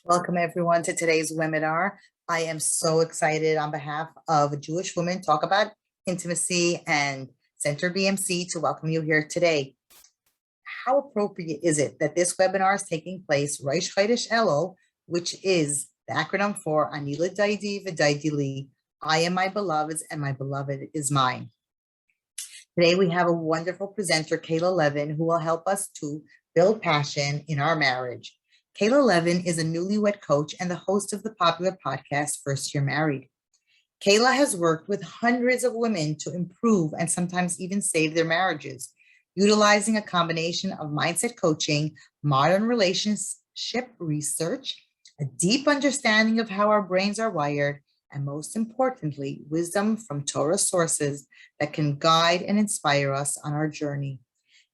Welcome everyone to today's webinar. I am so excited on behalf of Jewish Women Talk About Intimacy and Center BMC to welcome you here today. How appropriate is it that this webinar is taking place Rosh Chodesh Elul, which is the acronym for Ani L'Daidi V'Daidi Li, I am my beloved's and my beloved is mine. Today we have a wonderful presenter, Kayla Levin, who will help us to build passion in our marriage. Kayla Levin is a newlywed coach and the host of the popular podcast, First Year Married. Kayla has worked with hundreds of women to improve and sometimes even save their marriages, utilizing a combination of mindset coaching, modern relationship research, a deep understanding of how our brains are wired, and most importantly, wisdom from Torah sources that can guide and inspire us on our journey.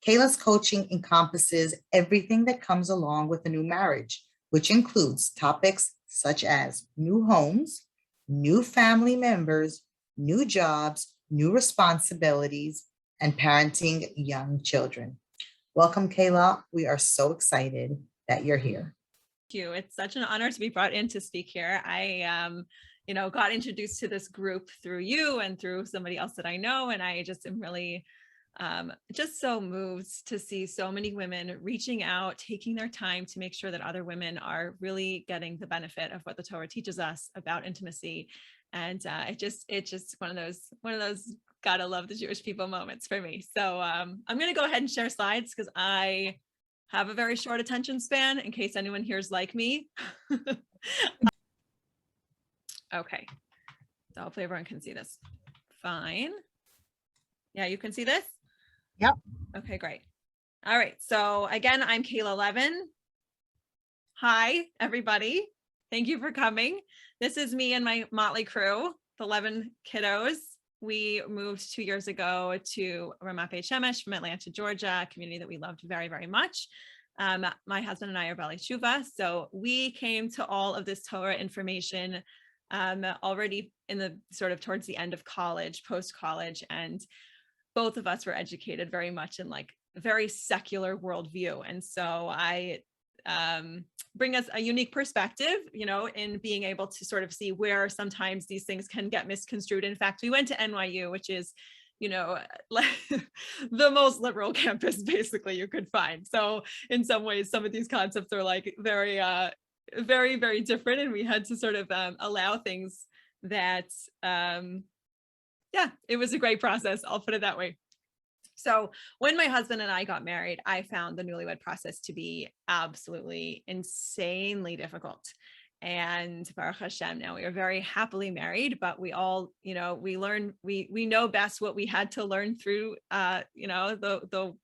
Kayla's coaching encompasses everything that comes along with a new marriage, which includes topics such as new homes, new family members, new jobs, new responsibilities, and parenting young children. Welcome, Kayla. We are so excited that you're here. Thank you. It's such an honor to be brought in to speak here. I got introduced to this group through you and through somebody else that I know, and I just am really just so moved to see so many women reaching out, taking their time to make sure that other women are really getting the benefit of what the Torah teaches us about intimacy. And it's just one of those gotta love the Jewish people moments for me. So I'm going to go ahead and share slides because I have a very short attention span in case anyone here is like me. Okay, so hopefully everyone can see this fine. Yeah, you can see this? Yep. Okay, great. All right, so again, I'm Kayla Levin. Hi, everybody. Thank you for coming. This is me and my motley crew, the Levin kiddos. We moved 2 years ago to Ramat Beit Shemesh from Atlanta, Georgia, a community that we loved very, very much. My husband and I are Baalei Teshuva, so we came to all of this Torah information already in the sort of towards the end of college, post-college, and both of us were educated very much in like a very secular worldview. And so I bring us a unique perspective, in being able to sort of see where sometimes these things can get misconstrued. In fact, we went to NYU, which is, like the most liberal campus basically you could find. So in some ways, some of these concepts are like very, very, very different. And we had to sort of allow things that, it was a great process. I'll put it that way. So when my husband and I got married, I found the newlywed process to be absolutely insanely difficult. And Baruch Hashem, now we are very happily married, but we all, we learn, we know best what we had to learn through, the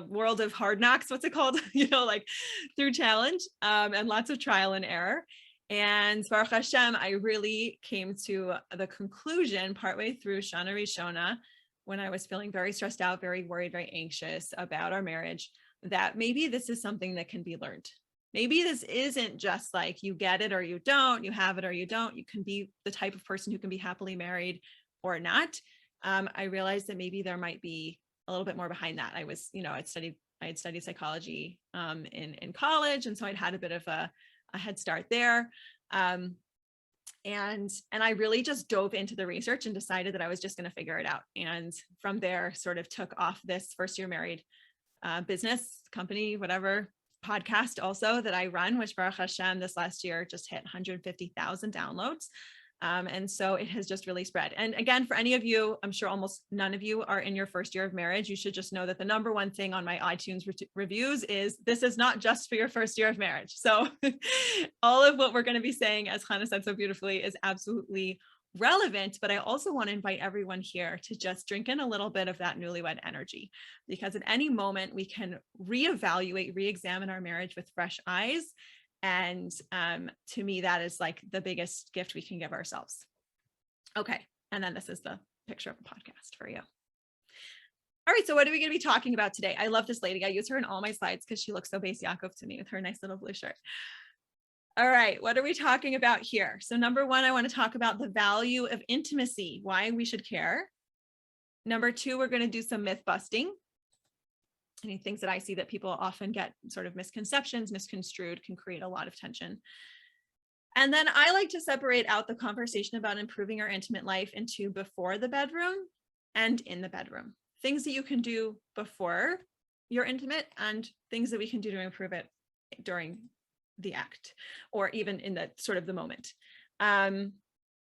world of hard knocks, what's it called? Like through challenge, and lots of trial and error. And Baruch Hashem, I really came to the conclusion partway through Shana Rishona, when I was feeling very stressed out, very worried, very anxious about our marriage, that maybe this is something that can be learned. Maybe this isn't just like you get it or you don't, you have it or you don't. You can be the type of person who can be happily married or not. I realized that maybe there might be a little bit more behind that. I was, I had studied psychology in college, and so I'd had a bit of a head start there. And I really just dove into the research and decided that I was just going to figure it out. And from there sort of took off this First Year Married business company, whatever podcast also that I run, which Baruch Hashem this last year just hit 150,000 downloads. And so it has just really spread. And again, for any of you, I'm sure almost none of you are in your first year of marriage. You should just know that the number one thing on my iTunes reviews is this is not just for your first year of marriage. So all of what we're going to be saying, as Hannah said so beautifully, is absolutely relevant. But I also want to invite everyone here to just drink in a little bit of that newlywed energy, because at any moment we can reevaluate, re-examine our marriage with fresh eyes. And to me, that is like the biggest gift we can give ourselves. Okay. And then this is the picture of a podcast for you. All right. So what are we going to be talking about today? I love this lady. I use her in all my slides because she looks so Beis Yaakov to me with her nice little blue shirt. All right. What are we talking about here? So number one, I want to talk about the value of intimacy, why we should care. Number two, we're going to do some myth busting. Any things that I see that people often get sort of misconceptions, misconstrued, can create a lot of tension. And then I like to separate out the conversation about improving our intimate life into before the bedroom and in the bedroom. Things that you can do before you're intimate and things that we can do to improve it during the act or even in the sort of the moment.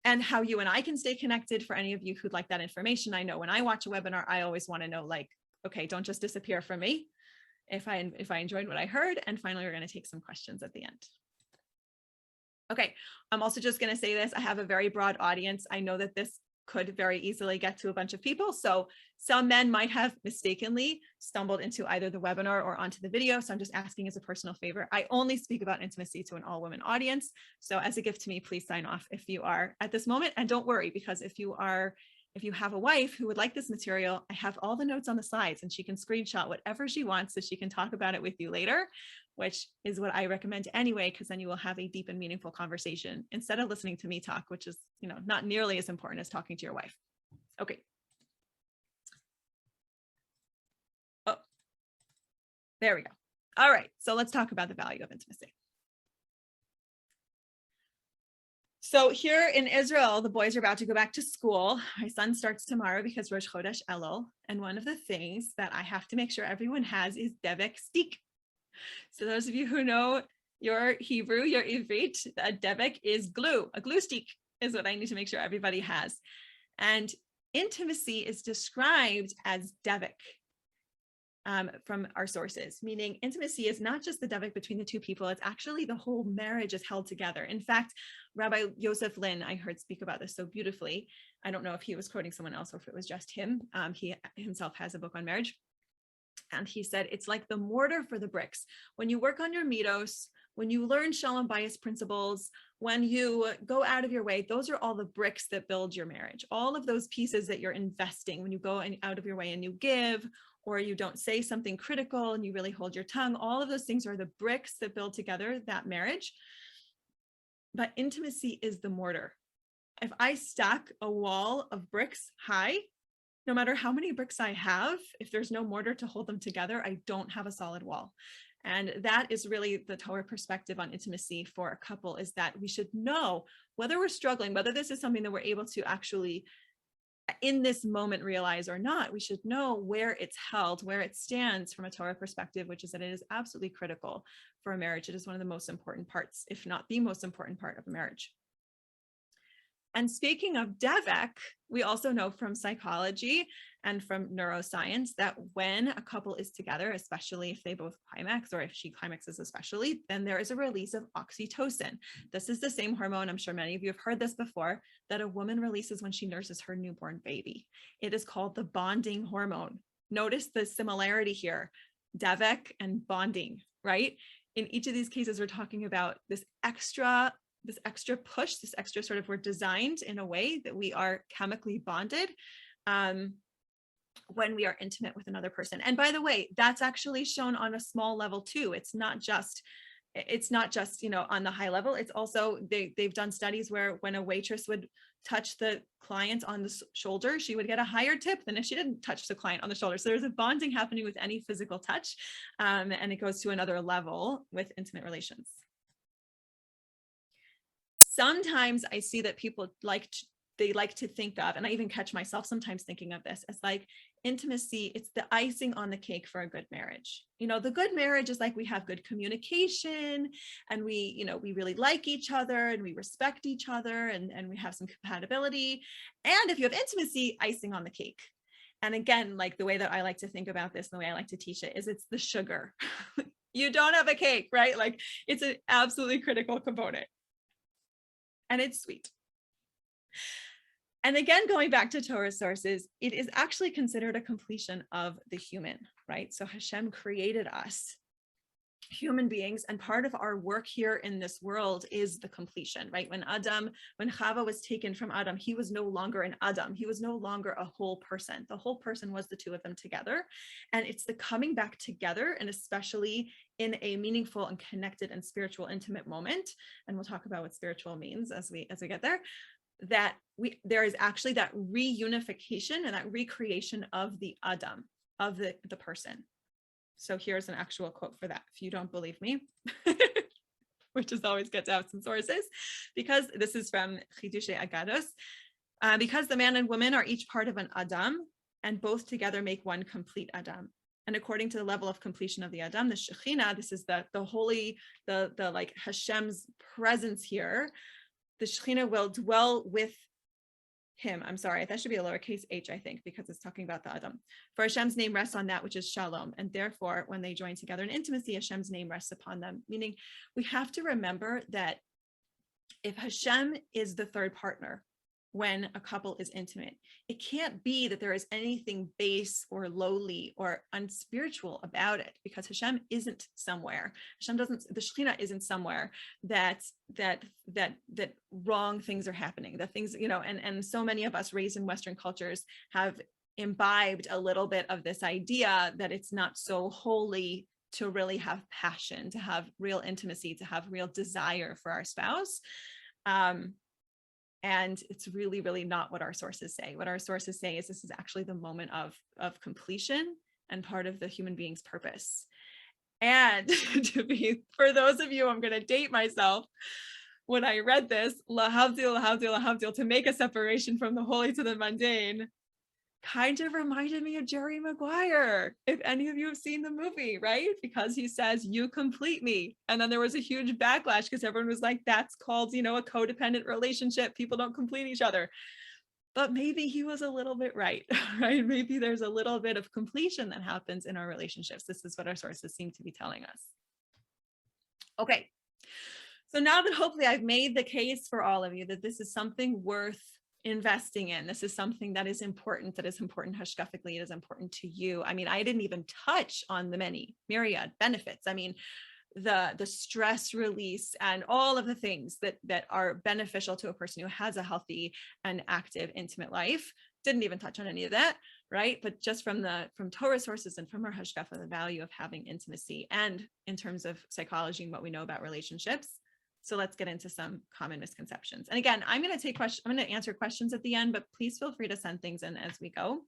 And how you and I can stay connected. For any of you who'd like that information, I know when I watch a webinar, I always want to know, like, okay, don't just disappear from me if I enjoyed what I heard. And finally, we're going to take some questions at the end. Okay, I'm also just going to say this. I have a very broad audience. I know that this could very easily get to a bunch of people. So some men might have mistakenly stumbled into either the webinar or onto the video. So I'm just asking as a personal favor. I only speak about intimacy to an all women audience. So as a gift to me, please sign off if you are at this moment. And don't worry, because if you have a wife who would like this material, I have all the notes on the slides and she can screenshot whatever she wants so she can talk about it with you later, which is what I recommend anyway, because then you will have a deep and meaningful conversation instead of listening to me talk, which is, not nearly as important as talking to your wife. Okay. Oh, there we go. All right. So let's talk about the value of intimacy. So here in Israel, the boys are about to go back to school. My son starts tomorrow because Rosh Chodesh Elul. And one of the things that I have to make sure everyone has is devek stick. So those of you who know your Hebrew, your Ivrit, a devek is glue. A glue stick is what I need to make sure everybody has. And intimacy is described as devek from our sources, meaning intimacy is not just the devek between the two people, it's actually the whole marriage is held together. In fact, Rabbi Yosef Lin, I heard speak about this so beautifully. I don't know if he was quoting someone else or if it was just him. He himself has a book on marriage. And he said, it's like the mortar for the bricks. When you work on your midos, when you learn Shalom Bayis principles, when you go out of your way, those are all the bricks that build your marriage. All of those pieces that you're investing when you go out of your way and you give, or you don't say something critical and you really hold your tongue, all of those things are the bricks that build together that marriage. But intimacy is the mortar. If I stack a wall of bricks high, no matter how many bricks I have, if there's no mortar to hold them together, I don't have a solid wall. And that is really the Torah perspective on intimacy for a couple, is that we should know whether we're struggling, whether this is something that we're able to actually in this moment realize or not. We should know where it's held, where it stands from a Torah perspective, which is that it is absolutely critical for a marriage. It is one of the most important parts, if not the most important part of a marriage. And speaking of devek, we also know from psychology and from neuroscience that when a couple is together, especially if they both climax, or if she climaxes especially, then there is a release of oxytocin. This is the same hormone, I'm sure many of you have heard this before, that a woman releases when she nurses her newborn baby. It is called the bonding hormone. Notice the similarity here, devek and bonding, right? In each of these cases, we're talking about this extra push, this extra sort of, we're designed in a way that we are chemically bonded when we are intimate with another person. And by the way, that's actually shown on a small level too. It's not just, on the high level. It's also, they've done studies where when a waitress would touch the client on the shoulder, she would get a higher tip than if she didn't touch the client on the shoulder. So there's a bonding happening with any physical touch, and it goes to another level with intimate relations. Sometimes I see that people like to think of, and I even catch myself sometimes thinking of this as like intimacy, it's the icing on the cake for a good marriage. The good marriage is like we have good communication and we really like each other and we respect each other and we have some compatibility. And if you have intimacy, icing on the cake. And again, like the way that I like to think about this, the way I like to teach it is it's the sugar. You don't have a cake, right? Like it's an absolutely critical component. And it's sweet. And again, going back to Torah sources, it is actually considered a completion of the human, right? So Hashem created us, human beings, and part of our work here in this world is the completion, right? When Chava was taken from Adam, he was no longer an Adam. He was no longer a whole person. The whole person was the two of them together. And it's the coming back together, and especially in a meaningful and connected and spiritual, intimate moment. And we'll talk about what spiritual means as we get there, that there is actually that reunification and that recreation of the Adam, of the person. So here's an actual quote for that, if you don't believe me, which is always good to have some sources, because this is from Chidushei Agados. Because the man and woman are each part of an Adam, and both together make one complete Adam. And according to the level of completion of the Adam, the Shekhinah, this is the holy, the like Hashem's presence here, the Shekhinah will dwell with him. I'm sorry, that should be a lowercase h, I think, because it's talking about the Adam. For Hashem's name rests on that which is Shalom. And therefore, when they join together in intimacy, Hashem's name rests upon them. Meaning we have to remember that if Hashem is the third partner, when a couple is intimate, it can't be that there is anything base or lowly or unspiritual about it, because Hashem isn't somewhere. Hashem doesn't, the Shekhinah isn't somewhere that wrong things are happening, that things, and so many of us raised in Western cultures have imbibed a little bit of this idea that it's not so holy to really have passion, to have real intimacy, to have real desire for our spouse. And it's really, really not what our sources say. What our sources say is this is actually the moment of completion and part of the human being's purpose. And for those of you, I'm going to date myself. When I read this, lahavdil, lahavdil, lahavdil, to make a separation from the holy to the mundane, kind of reminded me of Jerry Maguire, if any of you have seen the movie, right? Because he says, you complete me. And then there was a huge backlash because everyone was like, that's called, a codependent relationship. People don't complete each other. But maybe he was a little bit right, right? Maybe there's a little bit of completion that happens in our relationships. This is what our sources seem to be telling us. Okay. So now that hopefully I've made the case for all of you that this is something worth investing in, this is something that is important hashkafically, it is important to you. I mean, I didn't even touch on the many myriad benefits. I mean, the stress release and all of the things that are beneficial to a person who has a healthy and active intimate life. Didn't even touch on any of that, right? But just from Torah sources and from our hashkafa, the value of having intimacy, and in terms of psychology and what we know about relationships. So let's get into some common misconceptions. And again, I'm going to answer questions at the end, but please feel free to send things in as we go.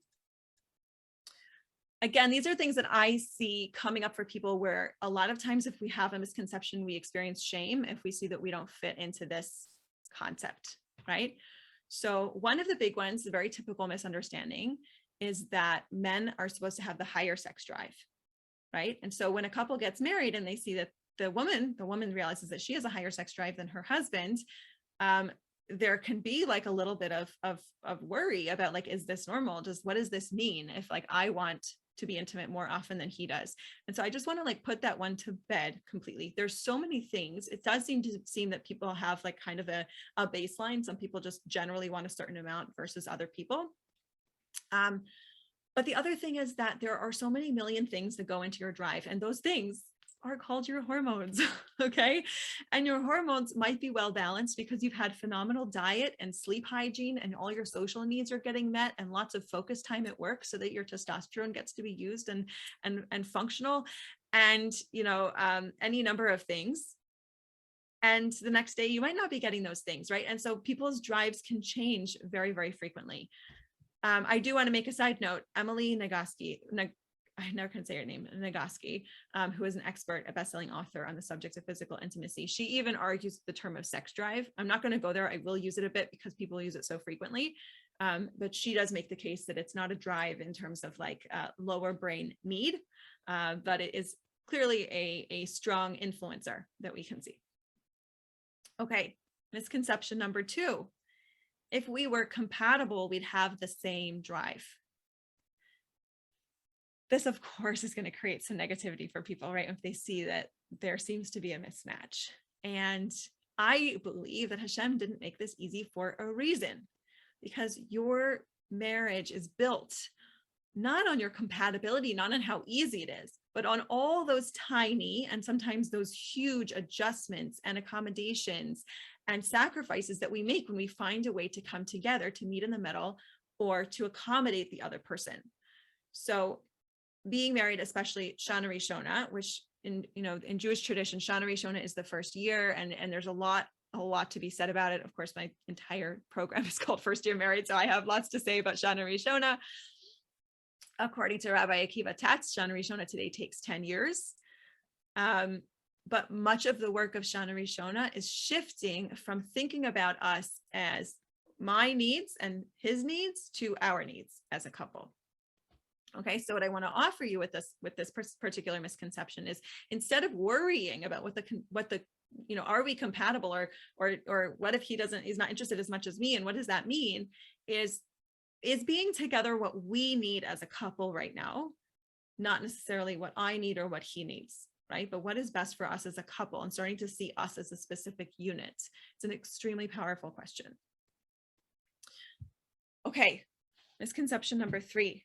Again, these are things that I see coming up for people where a lot of times if we have a misconception, we experience shame if we see that we don't fit into this concept, right? So one of the big ones, the very typical misunderstanding, is that men are supposed to have the higher sex drive, right? And so when a couple gets married and they see that the woman realizes that she has a higher sex drive than her husband, there can be like a little bit of worry about like, is this normal? What does this mean if like I want to be intimate more often than he does? And so I just want to like put that one to bed completely. There's so many things. It does seem that people have like kind of a baseline. Some people just generally want a certain amount versus other people. But the other thing is that there are so many million things that go into your drive, and those things are called your hormones, okay? And your hormones might be well balanced because you've had phenomenal diet and sleep hygiene and all your social needs are getting met and lots of focus time at work so that your testosterone gets to be used and functional, and any number of things. And the next day you might not be getting those things, right? And so people's drives can change very, very frequently. I do want to make a side note. Emily Nagoski, I never can say her name, Nagoski, who is an expert, a best-selling author on the subject of physical intimacy. She even argues the term of sex drive. I'm not going to go there. I will use it a bit because people use it so frequently. But she does make the case that it's not a drive in terms of like lower brain need, but it is clearly a strong influencer that we can see. Okay, misconception number 2. If we were compatible, we'd have the same drive. This, of course, is going to create some negativity for people, right? If they see that there seems to be a mismatch. And I believe that Hashem didn't make this easy for a reason, because your marriage is built not on your compatibility, not on how easy it is, but on all those tiny and sometimes those huge adjustments and accommodations and sacrifices that we make when we find a way to come together, to meet in the middle, or to accommodate the other person. So being married, especially Shana Rishona, which in Jewish tradition, Shana Rishona is the first year, and there's a lot to be said about it. Of course, my entire program is called First Year Married, so I have lots to say about Shana Rishona. According to Rabbi Akiva Tatz, Shana Rishona today takes 10 years. But much of the work of Shana Rishona is shifting from thinking about us as my needs and his needs to our needs as a couple. Okay, so what I want to offer you with this particular misconception is, instead of worrying about what the are we compatible, or what if he's not interested as much as me, and what does that mean, is being together what we need as a couple right now, not necessarily what I need or what he needs, right? But what is best for us as a couple, and starting to see us as a specific unit. It's an extremely powerful question. Okay, misconception number 3.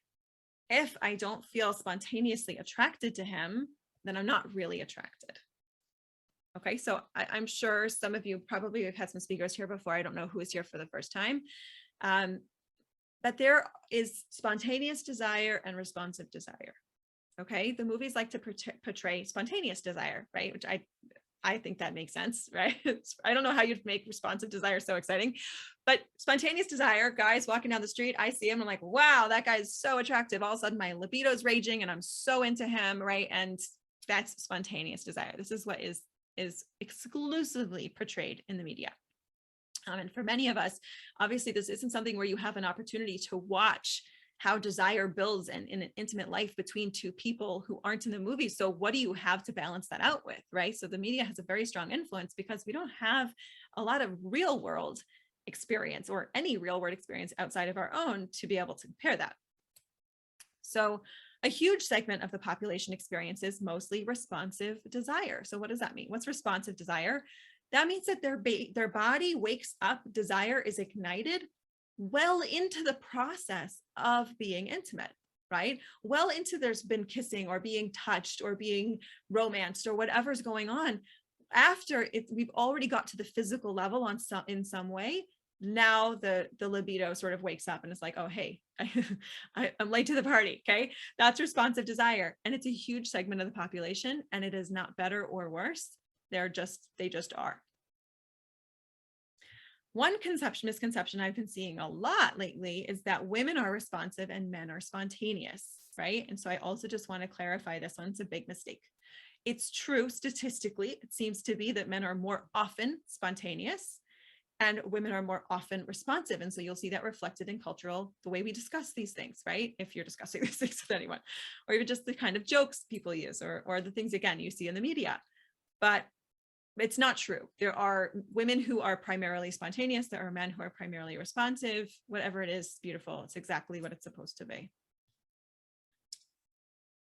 If I don't feel spontaneously attracted to him, then I'm not really attracted. Okay, so I'm sure some of you probably have had some speakers here before. I don't know who is here for the first time. But there is spontaneous desire and responsive desire. Okay, the movies like to portray spontaneous desire, right? Which I think that makes sense, right? I don't know how you'd make responsive desire so exciting, but spontaneous desire, guys walking down the street, I see him, I'm like, wow, that guy's so attractive. All of a sudden my libido's raging and I'm so into him, right? And that's spontaneous desire. This is what is exclusively portrayed in the media. And for many of us, obviously, this isn't something where you have an opportunity to watch how desire builds in an intimate life between two people who aren't in the movie. So what do you have to balance that out with, right? So the media has a very strong influence because we don't have a lot of real world experience, or any real world experience outside of our own, to be able to compare that. So a huge segment of the population experiences mostly responsive desire. So what does that mean? What's responsive desire? That means that their body wakes up, desire is ignited well into the process of being intimate, right? Well into there's been kissing or being touched or being romanced or whatever's going on. After we've already got to the physical level in some way, now the libido sort of wakes up and it's like, oh, hey, I'm late to the party. Okay. That's responsive desire. And it's a huge segment of the population, and it is not better or worse. They just are. One misconception I've been seeing a lot lately is that women are responsive and men are spontaneous, right? And so I also just want to clarify this one. It's a big mistake. It's true statistically, it seems to be that men are more often spontaneous and women are more often responsive. And so you'll see that reflected in the way we discuss these things, right? If you're discussing these things with anyone, or even just the kind of jokes people use, or the things, again, you see in the media. But it's not true. There are women who are primarily spontaneous. There are men who are primarily responsive. Whatever it is, beautiful. It's exactly what it's supposed to be.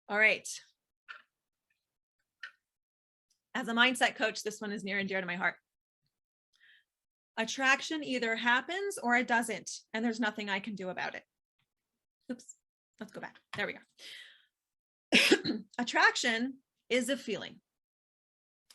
All right. As a mindset coach, this one is near and dear to my heart. Attraction either happens or it doesn't, and there's nothing I can do about it. Oops, let's go back. There we go. Attraction is a feeling.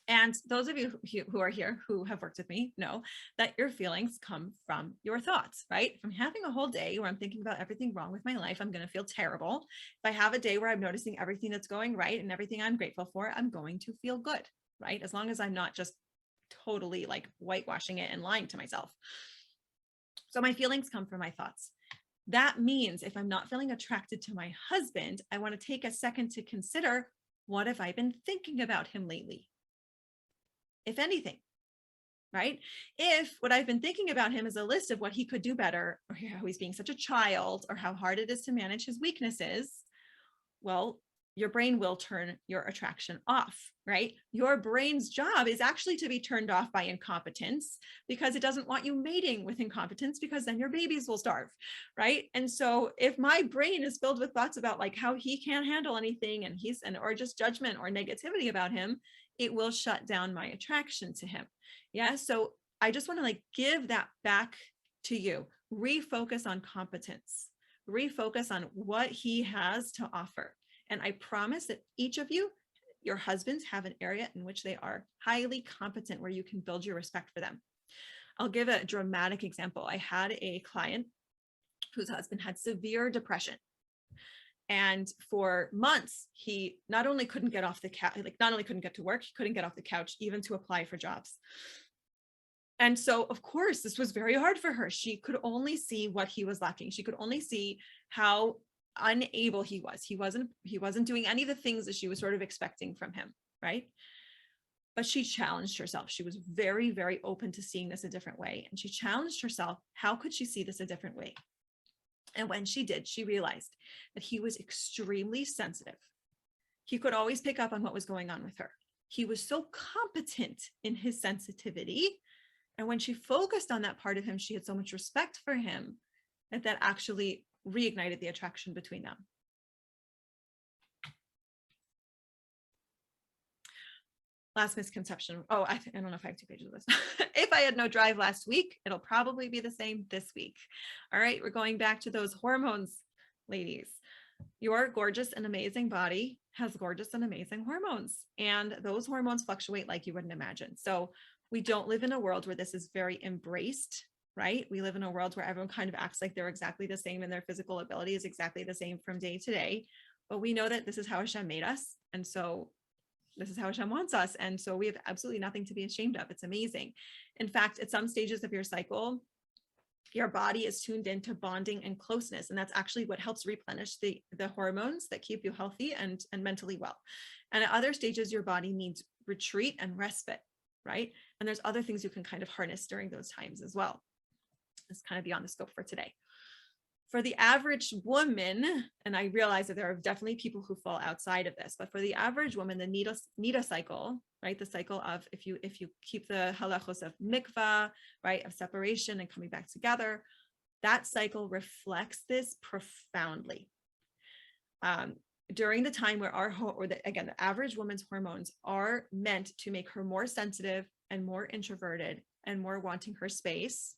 And those of you who are here who have worked with me know that your feelings come from your thoughts, right? From having a whole day where I'm thinking about everything wrong with my life, I'm going to feel terrible. If I have a day where I'm noticing everything that's going right and everything I'm grateful for, I'm going to feel good, right? As long as I'm not just totally like whitewashing it and lying to myself. So my feelings come from my thoughts. That means if I'm not feeling attracted to my husband, I want to take a second to consider, what have I been thinking about him lately? If anything, right? If what I've been thinking about him is a list of what he could do better, or how he's being such a child, or how hard it is to manage his weaknesses, well, your brain will turn your attraction off, right? Your brain's job is actually to be turned off by incompetence, because it doesn't want you mating with incompetence, because then your babies will starve, right? And so if my brain is filled with thoughts about like how he can't handle anything or just judgment or negativity about him, it will shut down my attraction to him. Yeah. So I just want to like give that back to you. Refocus on competence, refocus on what he has to offer. And I promise that each of you, your husbands, have an area in which they are highly competent, where you can build your respect for them. I'll give a dramatic example. I had a client whose husband had severe depression. And for months, he not only couldn't get off the couch, not only couldn't get to work, he couldn't get off the couch even to apply for jobs. And so, of course, this was very hard for her. She could only see what he was lacking. She could only see how unable he wasn't doing any of the things that she was sort of expecting from him, right? But she challenged herself. She was very, very open to seeing this a different way. And she challenged herself. How could she see this a different way? And when she did, she realized that he was extremely sensitive. He could always pick up on what was going on with her. He was so competent in his sensitivity. And when she focused on that part of him, she had so much respect for him that actually reignited the attraction between them. Last misconception. Oh, I don't know if I have 2 pages of this. If I had no drive last week, it'll probably be the same this week. All right, we're going back to those hormones, ladies. Your gorgeous and amazing body has gorgeous and amazing hormones, and those hormones fluctuate like you wouldn't imagine. So we don't live in a world where this is very embraced, right? We live in a world where everyone kind of acts like they're exactly the same and their physical ability is exactly the same from day to day. But we know that this is how Hashem made us. And so this is how Hashem wants us. And so we have absolutely nothing to be ashamed of. It's amazing. In fact, at some stages of your cycle, your body is tuned into bonding and closeness. And that's actually what helps replenish the hormones that keep you healthy and mentally well. And at other stages, your body needs retreat and respite, right? And there's other things you can kind of harness during those times as well. It's kind of beyond the scope for today. For the average woman, and I realize that there are definitely people who fall outside of this, but for the average woman, the nida cycle, right? The cycle of if you keep the halachos of mikvah, right, of separation and coming back together, that cycle reflects this profoundly. During the time where the average woman's hormones are meant to make her more sensitive and more introverted and more wanting her space,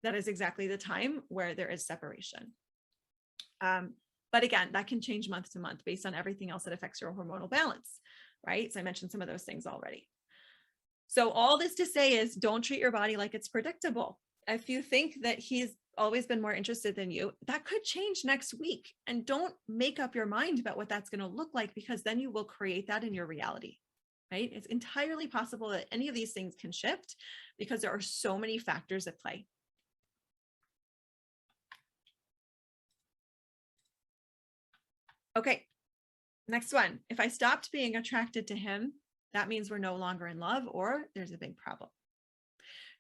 that is exactly the time where there is separation. But again, that can change month to month based on everything else that affects your hormonal balance, right? So I mentioned some of those things already. So all this to say is don't treat your body like it's predictable. If you think that he's always been more interested than you, that could change next week. And don't make up your mind about what that's going to look like, because then you will create that in your reality, right? It's entirely possible that any of these things can shift because there are so many factors at play. Okay, next one. If I stopped being attracted to him, that means we're no longer in love or there's a big problem.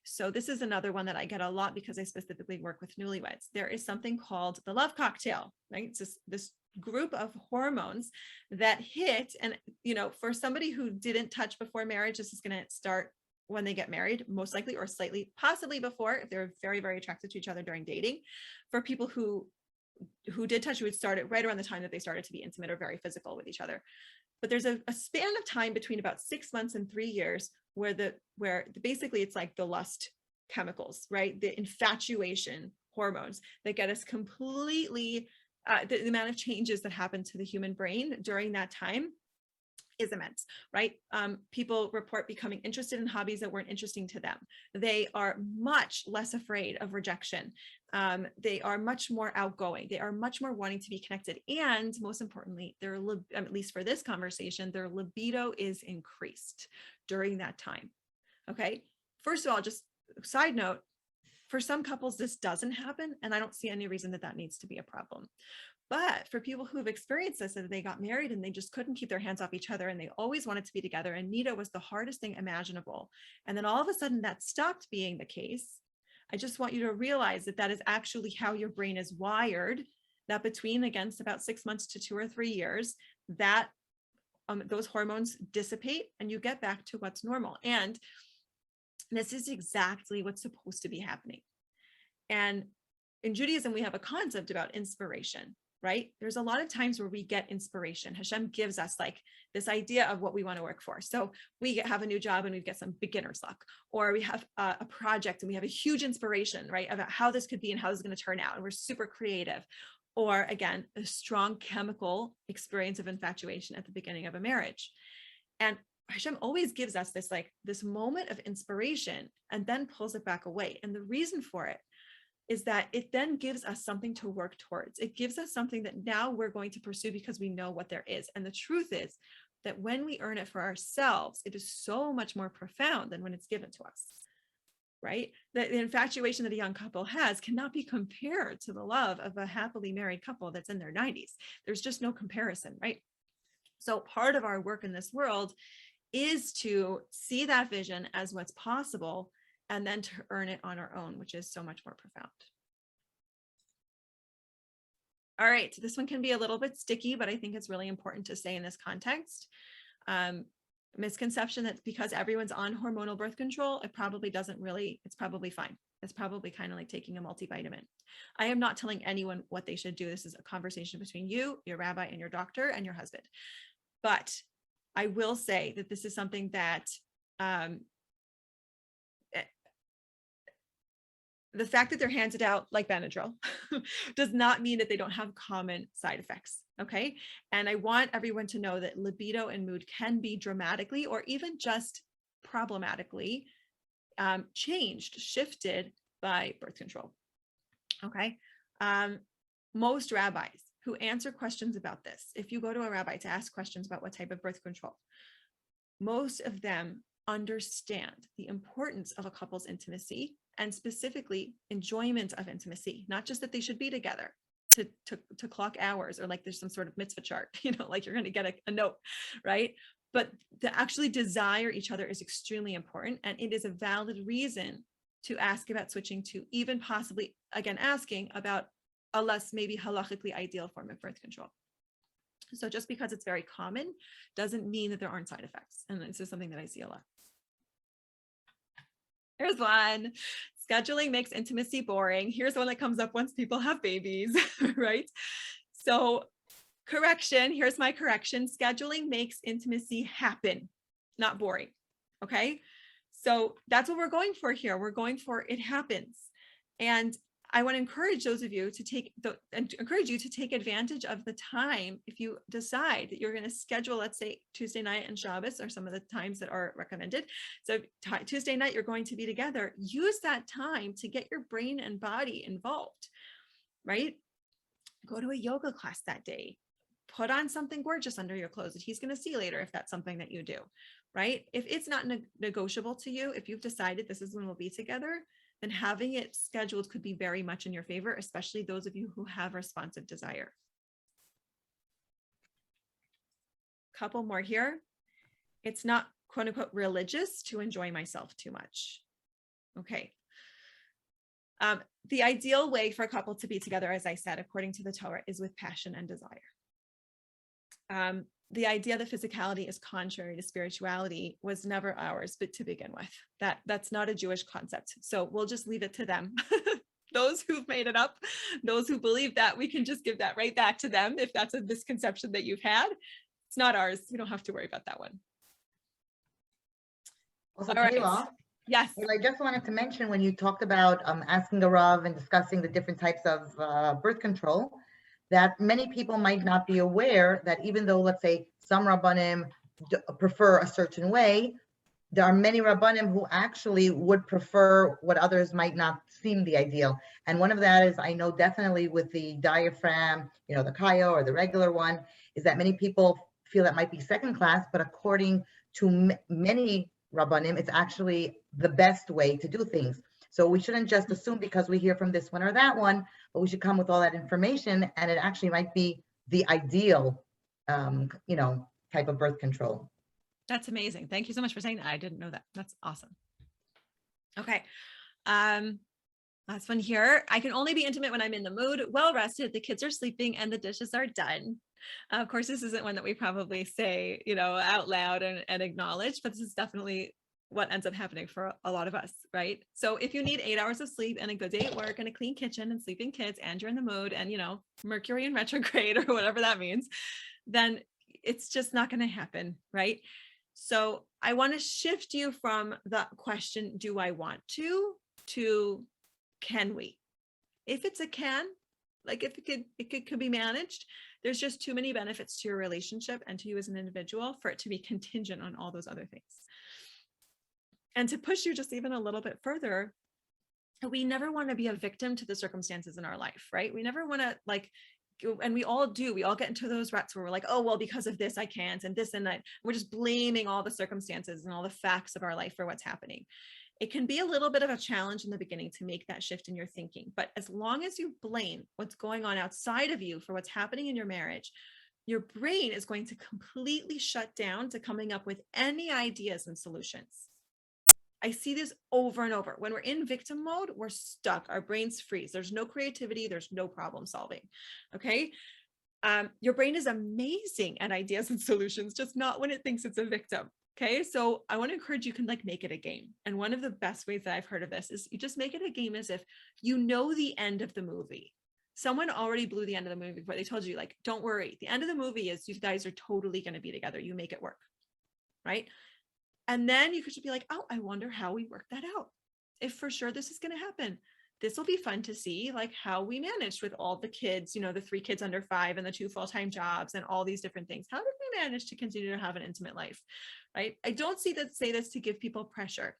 So this is another one that I get a lot because I specifically work with newlyweds. There is something called the love cocktail, right? It's this group of hormones that hit. And, for somebody who didn't touch before marriage, this is going to start when they get married, most likely, or slightly, possibly before, if they're very, very attracted to each other during dating. For people who did touch, would start it right around the time that they started to be intimate or very physical with each other. But there's a span of time between about 6 months and 3 years where basically it's like the lust chemicals, right? The infatuation hormones that get us completely, the amount of changes that happen to the human brain during that time is immense, right? People report becoming interested in hobbies that weren't interesting to them. They are much less afraid of rejection. They are much more outgoing. They are much more wanting to be connected. And most importantly, at least for this conversation, their libido is increased during that time. Okay. First of all, just side note, for some couples, this doesn't happen. And I don't see any reason that needs to be a problem. But for people who have experienced this, and they got married and they just couldn't keep their hands off each other and they always wanted to be together, and nida was the hardest thing imaginable. And then all of a sudden that stopped being the case. I just want you to realize that is actually how your brain is wired, that between, again, about 6 months to 2 or 3 years, that those hormones dissipate and you get back to what's normal. And this is exactly what's supposed to be happening. And in Judaism, we have a concept about inspiration, right? There's a lot of times where we get inspiration. Hashem gives us like this idea of what we want to work for. So we have a new job and we get some beginner's luck, or we have a project and we have a huge inspiration, right, about how this could be and how this is going to turn out. And we're super creative. Or again, a strong chemical experience of infatuation at the beginning of a marriage. And Hashem always gives us this moment of inspiration and then pulls it back away. And the reason for it is that it then gives us something to work towards. It gives us something that now we're going to pursue because we know what there is. And the truth is that when we earn it for ourselves, it is so much more profound than when it's given to us, right? The infatuation that a young couple has cannot be compared to the love of a happily married couple that's in their 90s. There's just no comparison, right? So part of our work in this world is to see that vision as what's possible and then to earn it on our own, which is so much more profound. All right, this one can be a little bit sticky, but I think it's really important to say in this context. Misconception that because everyone's on hormonal birth control, it probably doesn't really, it's probably fine. It's probably kind of like taking a multivitamin. I am not telling anyone what they should do. This is a conversation between you, your rabbi, and your doctor and your husband. But I will say that this is something that the fact that they're handed out like Benadryl does not mean that they don't have common side effects. Okay. And I want everyone to know that libido and mood can be dramatically or even just problematically changed, shifted by birth control. Okay. Most rabbis who answer questions about this, if you go to a rabbi to ask questions about what type of birth control, most of them understand the importance of a couple's intimacy and specifically enjoyment of intimacy, not just that they should be together to clock hours or like there's some sort of mitzvah chart, like you're going to get a note, right? But to actually desire each other is extremely important. And it is a valid reason to ask about switching to even possibly, again, asking about a less maybe halachically ideal form of birth control. So just because it's very common doesn't mean that there aren't side effects. And this is something that I see a lot. Here's one. Scheduling makes intimacy boring. Here's one that comes up once people have babies, right? So correction, here's my correction. Scheduling makes intimacy happen, not boring, okay? So that's what we're going for here. We're going for it happens. And I want to encourage those of you to take advantage of the time. If you decide that you're going to schedule, let's say Tuesday night and Shabbos are some of the times that are recommended. So Tuesday night, you're going to be together. Use that time to get your brain and body involved, right? Go to a yoga class that day. Put on something gorgeous under your clothes that he's going to see later if that's something that you do, right? If it's not negotiable to you, if you've decided this is when we'll be together, then having it scheduled could be very much in your favor, especially those of you who have responsive desire. Couple more here. It's not quote unquote religious to enjoy myself too much. Okay. The ideal way for a couple to be together, as I said, according to the Torah, is with passion and desire. The idea that physicality is contrary to spirituality was never ours, but to begin with, that's not a Jewish concept. So we'll just leave it to them. Those who've made it up, those who believe that, we can just give that right back to them. If that's a misconception that you've had, it's not ours. You don't have to worry about that one. Also, All right. Kayla, Yes. I just wanted to mention when you talked about asking a Rav and discussing the different types of birth control, that many people might not be aware that even though, let's say, some Rabbanim prefer a certain way, there are many Rabbanim who actually would prefer what others might not seem the ideal. And one of that is, I know definitely with the diaphragm, the Kayo or the regular one, is that many people feel that might be second class, but according to many Rabbanim, it's actually the best way to do things. So we shouldn't just assume because we hear from this one or that one, but we should come with all that information, and it actually might be the ideal, type of birth control. That's amazing. Thank you so much for saying that. I didn't know that. That's awesome. Okay. Last one here. I can only be intimate when I'm in the mood, well rested, the kids are sleeping, and the dishes are done. Of course, this isn't one that we probably say, out loud and acknowledge, but this is definitely what ends up happening for a lot of us, right? So if you need 8 hours of sleep and a good day at work and a clean kitchen and sleeping kids and you're in the mood and, Mercury in retrograde or whatever that means, then it's just not going to happen, right? So I want to shift you from the question, do I want to can we? If it's a can, like if it could be managed, there's just too many benefits to your relationship and to you as an individual for it to be contingent on all those other things. And to push you just even a little bit further, we never want to be a victim to the circumstances in our life, right? We never want to and we all do, we all get into those ruts where we're like, oh, well, because of this, I can't, and this and that. We're just blaming all the circumstances and all the facts of our life for what's happening. It can be a little bit of a challenge in the beginning to make that shift in your thinking. But as long as you blame what's going on outside of you for what's happening in your marriage, your brain is going to completely shut down to coming up with any ideas and solutions. I see this over and over. When we're in victim mode, we're stuck. Our brains freeze. There's no creativity. There's no problem solving. Okay. Your brain is amazing at ideas and solutions, just not when it thinks it's a victim. Okay. So I want to encourage you can like make it a game. And one of the best ways that I've heard of this is you just make it a game as if you know the end of the movie. Someone already blew the end of the movie before. They told you, like, don't worry. The end of the movie is you guys are totally going to be together. You make it work. Right. And then you could just be like, oh, I wonder how we work that out. If for sure this is going to happen. This will be fun to see, like how we managed with all the kids, you know, the 3 kids under 5 and the 2 full-time jobs and all these different things. How did we manage to continue to have an intimate life? Right. I don't say this to give people pressure.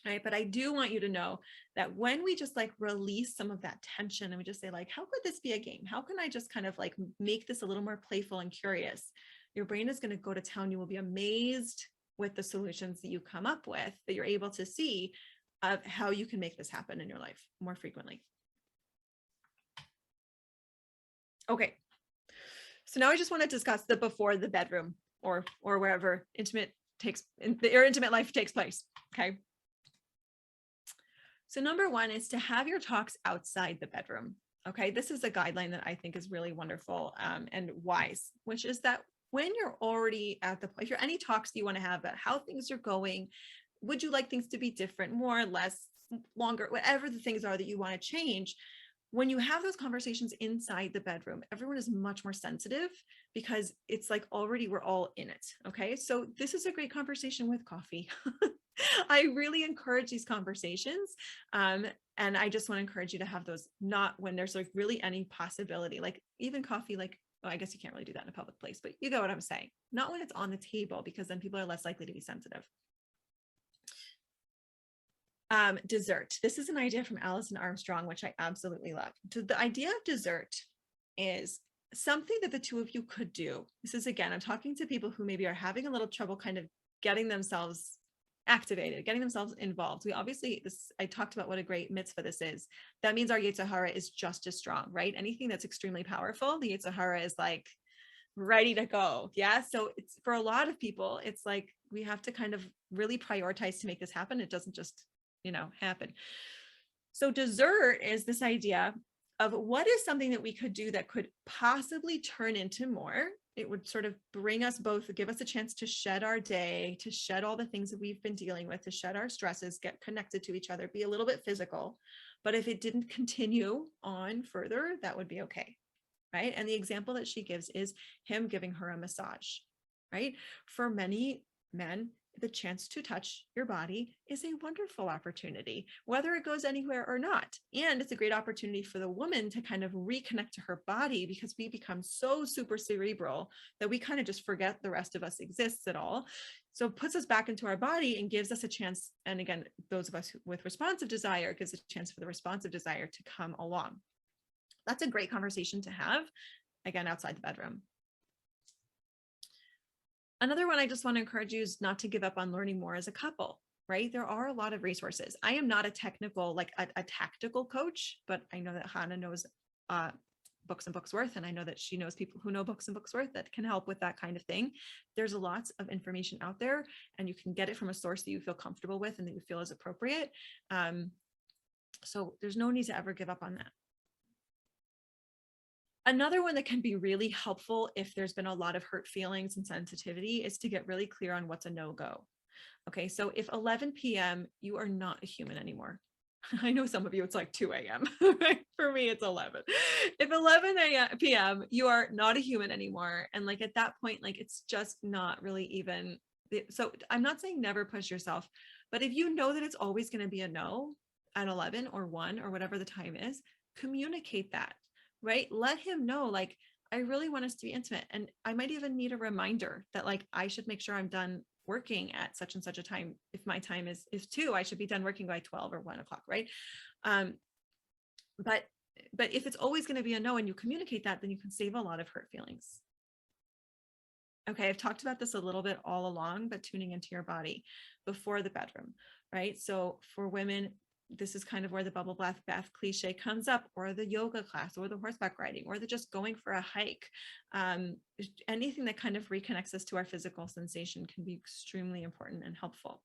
Right. But I do want you to know that when we just like release some of that tension and we just say like, how could this be a game? How can I just kind of like make this a little more playful and curious? Your brain is going to go to town. You will be amazed with the solutions that you come up with, that you're able to see of how you can make this happen in your life more frequently. Okay. So now I just want to discuss the before the bedroom or wherever your intimate life takes place. Okay. So number 1 is to have your talks outside the bedroom. Okay. This is a guideline that I think is really wonderful and wise, which is that when you're already at the point, if you're any talks you want to have about how things are going, would you like things to be different, more, less, longer, whatever the things are that you want to change, when you have those conversations inside the bedroom, everyone is much more sensitive because it's like already we're all in it. Okay. So this is a great conversation with coffee. I really encourage these conversations. And I just want to encourage you to have those, not when there's like really any possibility, like even coffee, like, well, I guess you can't really do that in a public place, but you get what I'm saying. Not when it's on the table, because then people are less likely to be sensitive. Dessert. This is an idea from Alison Armstrong, which I absolutely love. The idea of dessert is something that the two of you could do. This is, again, I'm talking to people who maybe are having a little trouble kind of getting themselves activated, getting themselves involved. We obviously, I talked about what a great mitzvah this is. That means our Yetzer Hara is just as strong, right? Anything that's extremely powerful, the Yetzer Hara is like ready to go. Yeah. So it's for a lot of people, it's like we have to kind of really prioritize to make this happen. It doesn't just, happen. So dessert is this idea of what is something that we could do that could possibly turn into more. It would sort of bring us both, give us a chance to shed our day, to shed all the things that we've been dealing with, to shed our stresses, get connected to each other, be a little bit physical. But if it didn't continue on further, that would be okay. Right. And the example that she gives is him giving her a massage. Right. For many men, the chance to touch your body is a wonderful opportunity, whether it goes anywhere or not. And it's a great opportunity for the woman to kind of reconnect to her body, because we become so super cerebral that we kind of just forget the rest of us exists at all. So it puts us back into our body and gives us a chance. And again, those of us with responsive desire, gives a chance for the responsive desire to come along. That's a great conversation to have, again, outside the bedroom. Another one I just want to encourage you is not to give up on learning more as a couple, right? There are a lot of resources. I am not a technical, like a tactical coach, but I know that Hannah knows Books and Books Worth, and I know that she knows people who know Books and Books Worth that can help with that kind of thing. There's lots of information out there, and you can get it from a source that you feel comfortable with and that you feel is appropriate. So there's no need to ever give up on that. Another one that can be really helpful if there's been a lot of hurt feelings and sensitivity is to get really clear on what's a no-go. Okay, so if 11 p.m., you are not a human anymore. I know some of you, it's like 2 a.m. For me, it's 11. If 11 p.m., you are not a human anymore. And like at that point, like it's just not really even. So I'm not saying never push yourself, but if you know that it's always going to be a no at 11 or 1 or whatever the time is, communicate that. Right? Let him know, like, I really want us to be intimate. And I might even need a reminder that like, I should make sure I'm done working at such and such a time. If my time is 2, I should be done working by 12 or 1 o'clock. Right. But But if it's always going to be a no and you communicate that, then you can save a lot of hurt feelings. Okay, I've talked about this a little bit all along, but tuning into your body before the bedroom, right? So for women, this is kind of where the bubble bath cliche comes up, or the yoga class, or the horseback riding, or the just going for a hike. Anything that kind of reconnects us to our physical sensation can be extremely important and helpful.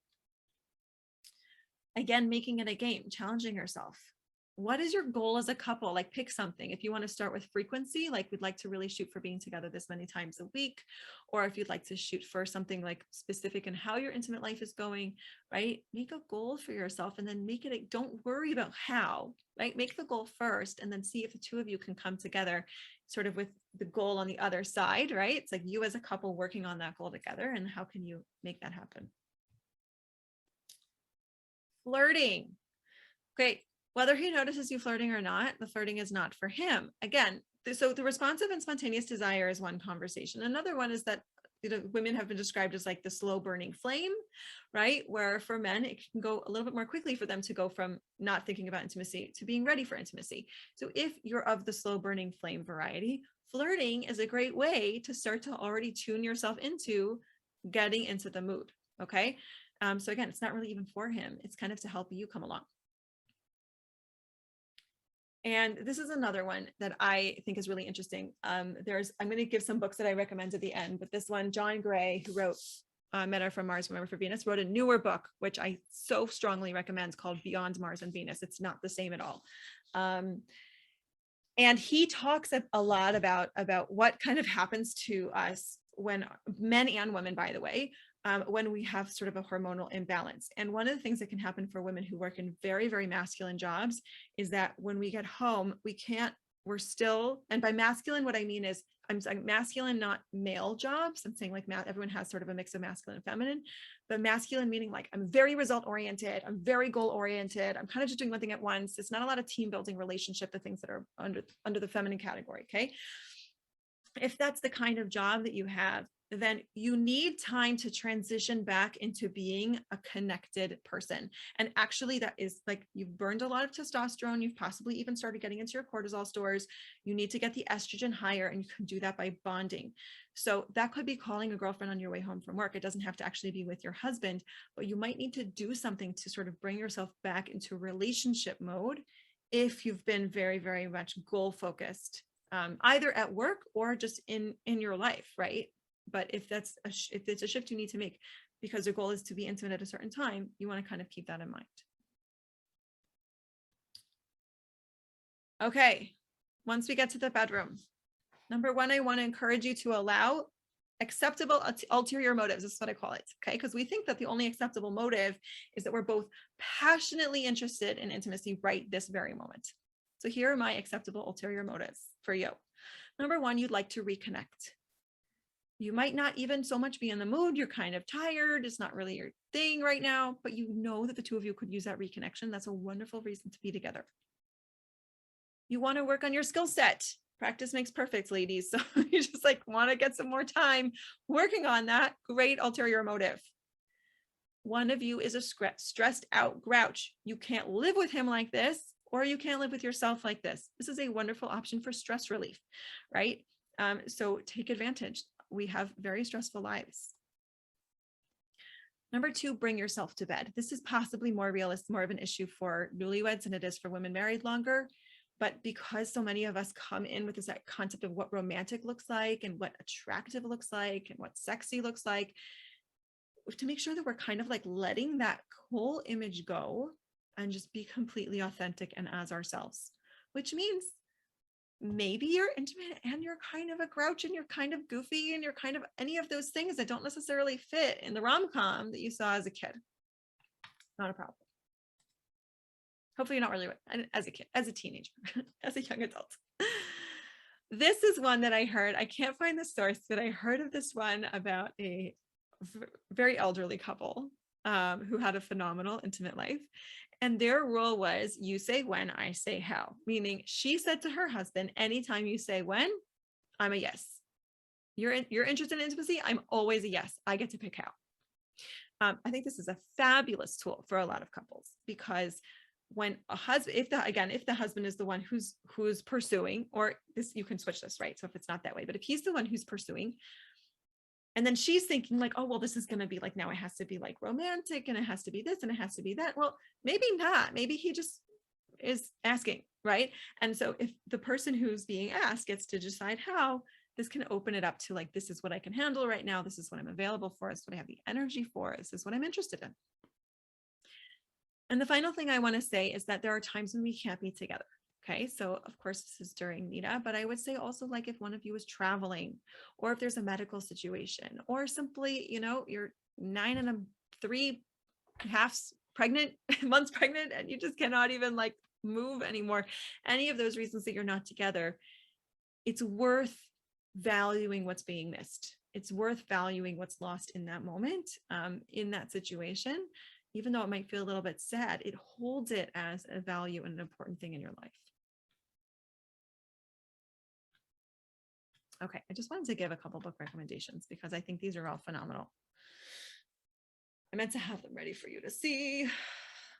Again, making it a game, challenging yourself. What is your goal as a couple? Like, pick something. If you want to start with frequency, like we'd like to really shoot for being together this many times a week, or if you'd like to shoot for something like specific in how your intimate life is going, right? Make a goal for yourself and then make it, don't worry about how, right? Make the goal first and then see if the two of you can come together sort of with the goal on the other side, right? It's like you as a couple working on that goal together, and how can you make that happen? Flirting. Great. Whether he notices you flirting or not, the flirting is not for him. Again, so the responsive and spontaneous desire is one conversation. Another one is that, you know, women have been described as like the slow burning flame, right? Where for men, it can go a little bit more quickly for them to go from not thinking about intimacy to being ready for intimacy. So if you're of the slow burning flame variety, flirting is a great way to start to already tune yourself into getting into the mood. Okay. So again, it's not really even for him. It's kind of to help you come along. And this is another one that I think is really interesting. I'm going to give some books that I recommend at the end, but this one, John Gray, who wrote Men Are From Mars, Women Are From Venus, wrote a newer book, which I so strongly recommend, called Beyond Mars and Venus. It's not the same at all. And he talks a lot about what kind of happens to us when men and women, by the way, when we have sort of a hormonal imbalance. And one of the things that can happen for women who work in very, very masculine jobs is that when we get home, we're still, and by masculine, what I mean is, I'm saying masculine, not male jobs. I'm saying like everyone has sort of a mix of masculine and feminine, but masculine meaning like I'm very result oriented. I'm very goal oriented. I'm kind of just doing one thing at once. It's not a lot of team building, relationship, the things that are under the feminine category. Okay. If that's the kind of job that you have, then you need time to transition back into being a connected person. And actually, that is like, you've burned a lot of testosterone. You've possibly even started getting into your cortisol stores. You need to get the estrogen higher, and you can do that by bonding. So that could be calling a girlfriend on your way home from work. It doesn't have to actually be with your husband, but you might need to do something to sort of bring yourself back into relationship mode if you've been very, very much goal focused, either at work or just in your life, right? But if it's a shift you need to make because your goal is to be intimate at a certain time, you want to kind of keep that in mind. Okay, once we get to the bedroom, number one, I want to encourage you to allow acceptable ulterior motives. This is what I call it. Okay, because we think that the only acceptable motive is that we're both passionately interested in intimacy right this very moment. So here are my acceptable ulterior motives for you. Number one, you'd like to reconnect. You might not even so much be in the mood. You're kind of tired. It's not really your thing right now, but you know that the two of you could use that reconnection. That's a wonderful reason to be together. You want to work on your skill set. Practice makes perfect, ladies. So you just like want to get some more time working on that. Great ulterior motive. One of you is a stressed out grouch. You can't live with him like this, or you can't live with yourself like this. This is a wonderful option for stress relief, right? So take advantage. We have very stressful lives. Number two, bring yourself to bed. This is possibly more realistic, more of an issue for newlyweds than it is for women married longer. But because so many of us come in with this concept of what romantic looks like and what attractive looks like and what sexy looks like, we have to make sure that we're kind of like letting that whole image go and just be completely authentic and as ourselves, which means maybe you're intimate and you're kind of a grouch and you're kind of goofy and you're kind of any of those things that don't necessarily fit in the rom-com that you saw as a kid. Not a problem. Hopefully you're not really as a kid, as a teenager, as a young adult. This is one that I heard. I can't find the source, but I heard of this one about a very elderly couple who had a phenomenal intimate life. And their rule was, you say when, I say how, meaning she said to her husband, anytime you say when, I'm a yes. You're interested in intimacy, I'm always a yes. I get to pick how. I think this is a fabulous tool for a lot of couples because when a husband, if the husband is the one who's pursuing, or this, you can switch this, right? So if it's not that way, but if he's the one who's pursuing, and then she's thinking like, oh, well, this is going to be like, now it has to be like romantic and it has to be this and it has to be that. Well, maybe not. Maybe he just is asking, right? And so if the person who's being asked gets to decide how, this can open it up to like, this is what I can handle right now. This is what I'm available for. This is what I have the energy for. This is what I'm interested in. And the final thing I want to say is that there are times when we can't be together. Okay. So of course this is during Nida, but I would say also like if one of you is traveling, or if there's a medical situation, or simply, you're 9 3.5 pregnant months pregnant, and you just cannot even like move anymore. Any of those reasons that you're not together, it's worth valuing what's being missed. It's worth valuing what's lost in that moment, in that situation. Even though it might feel a little bit sad, it holds it as a value and an important thing in your life. Okay, I just wanted to give a couple book recommendations because I think these are all phenomenal. I meant to have them ready for you to see,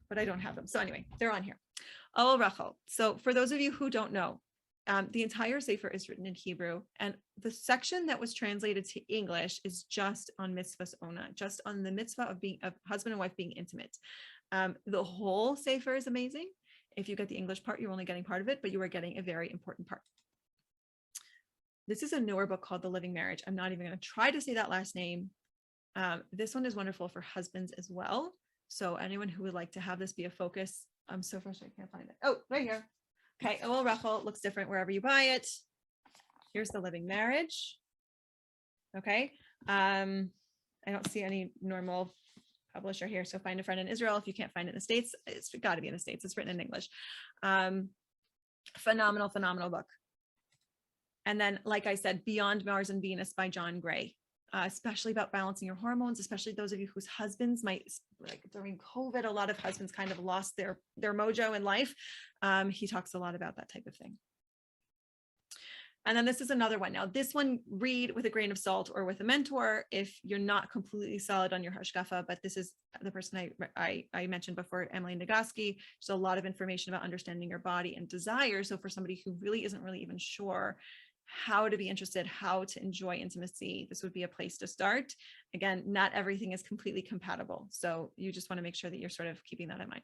but I don't have them. So anyway, they're on here. Oh, Rachel. So for those of you who don't know, the entire Sefer is written in Hebrew, and the section that was translated to English is just on mitzvahs ona, just on the mitzvah of husband and wife being intimate. The whole Sefer is amazing. If you get the English part, you're only getting part of it, but you are getting a very important part. This is a newer book called The Living Marriage. I'm not even going to try to say that last name. This one is wonderful for husbands as well. So anyone who would like to have this be a focus, I'm so frustrated, I can't find it. Oh, right here. Okay, well, Rachel, looks different wherever you buy it. Here's The Living Marriage. Okay, I don't see any normal publisher here, so find a friend in Israel. If you can't find it in the States, it's got to be in the States. It's written in English. Phenomenal, phenomenal book. And then, like I said, Beyond Mars and Venus by John Gray. Especially about balancing your hormones, especially those of you whose husbands might, like during COVID, a lot of husbands kind of lost their mojo in life. He talks a lot about that type of thing. And then this is another one. Now, this one, read with a grain of salt or with a mentor if you're not completely solid on your hashkafa, but this is the person I mentioned before, Emily Nagoski. There's a lot of information about understanding your body and desire. So for somebody who really isn't really even sure how to be interested, how to enjoy intimacy, this would be a place to start. Again, not everything is completely compatible. So you just want to make sure that you're sort of keeping that in mind.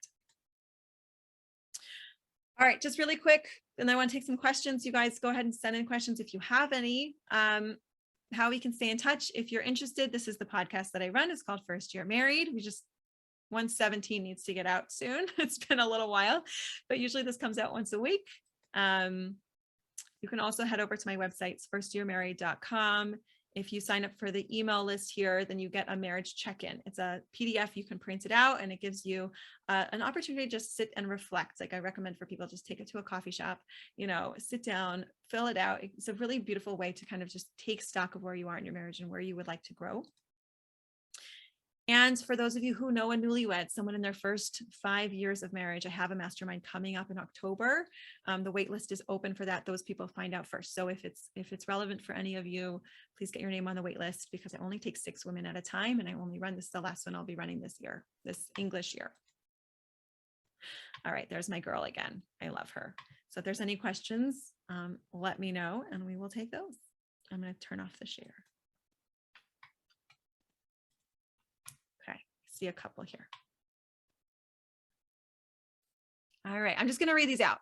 All right, just really quick, and I want to take some questions. You guys go ahead and send in questions if you have any. How we can stay in touch. If you're interested, this is the podcast that I run. It's called First Year Married. 117 needs to get out soon. It's been a little while, but usually this comes out once a week. You can also head over to my website, firstyearmarried.com. If you sign up for the email list here, then you get a marriage check-in. It's a PDF. You can print it out, and it gives you an opportunity to just sit and reflect. Like I recommend for people, just take it to a coffee shop, sit down, fill it out. It's a really beautiful way to kind of just take stock of where you are in your marriage and where you would like to grow. And for those of you who know a newlywed, someone in their first 5 years of marriage, I have a mastermind coming up in October. The wait list is open for that. Those people find out first. So if it's relevant for any of you, please get your name on the wait list, because I only take 6 women at a time, and I only run this, the last one I'll be running this year, this English year. All right, there's my girl again. I love her. So if there's any questions, let me know and we will take those. I'm going to turn off the share. See a couple here. All right, I'm just going to read these out.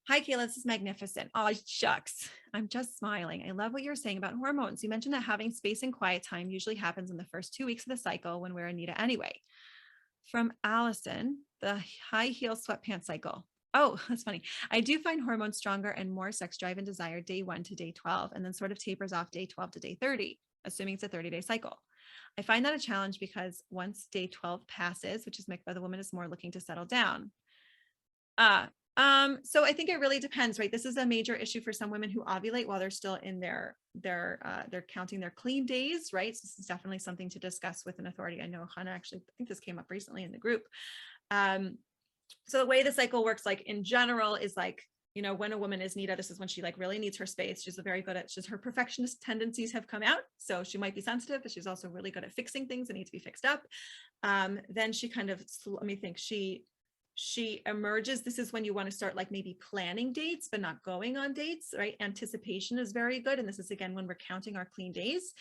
Hi, Kayla, this is magnificent. Oh, shucks. I'm just smiling. I love what you're saying about hormones. You mentioned that having space and quiet time usually happens in the first 2 weeks of the cycle when we're in Nida anyway. From Allison, the high heel sweatpants cycle. Oh, that's funny. I do find hormones stronger and more sex drive and desire day 1 to day 12, and then sort of tapers off day 12 to day 30, assuming it's a 30-day cycle. I find that a challenge because once day 12 passes, which is mikvah, the woman is more looking to settle down. So I think it really depends, right? This is a major issue for some women who ovulate while they're still in they're counting their clean days, right? So this is definitely something to discuss with an authority. I know Hannah actually, I think this came up recently in the group. So the way the cycle works, like in general, is like, when a woman is Nida, this is when she like really needs her space. She's very good at, her perfectionist tendencies have come out. So she might be sensitive, but she's also really good at fixing things that need to be fixed up. Then she kind of, let me think, she she emerges. This is when you want to start like maybe planning dates, but not going on dates, right? Anticipation is very good. And this is again, when we're counting our clean days.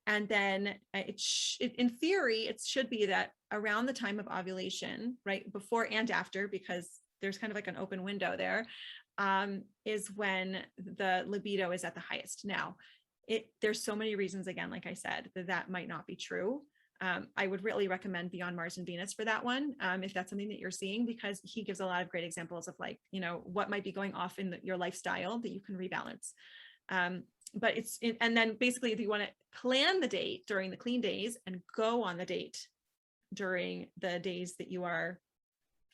And then in theory, it should be that around the time of ovulation, right? Before and after, because there's kind of like an open window there, is when the libido is at the highest. Now, there's so many reasons, again, like I said, that might not be true. I would really recommend Beyond Mars and Venus for that one, if that's something that you're seeing, because he gives a lot of great examples of like, what might be going off in your lifestyle that you can rebalance. But and then basically if you want to plan the date during the clean days and go on the date during the days that you are,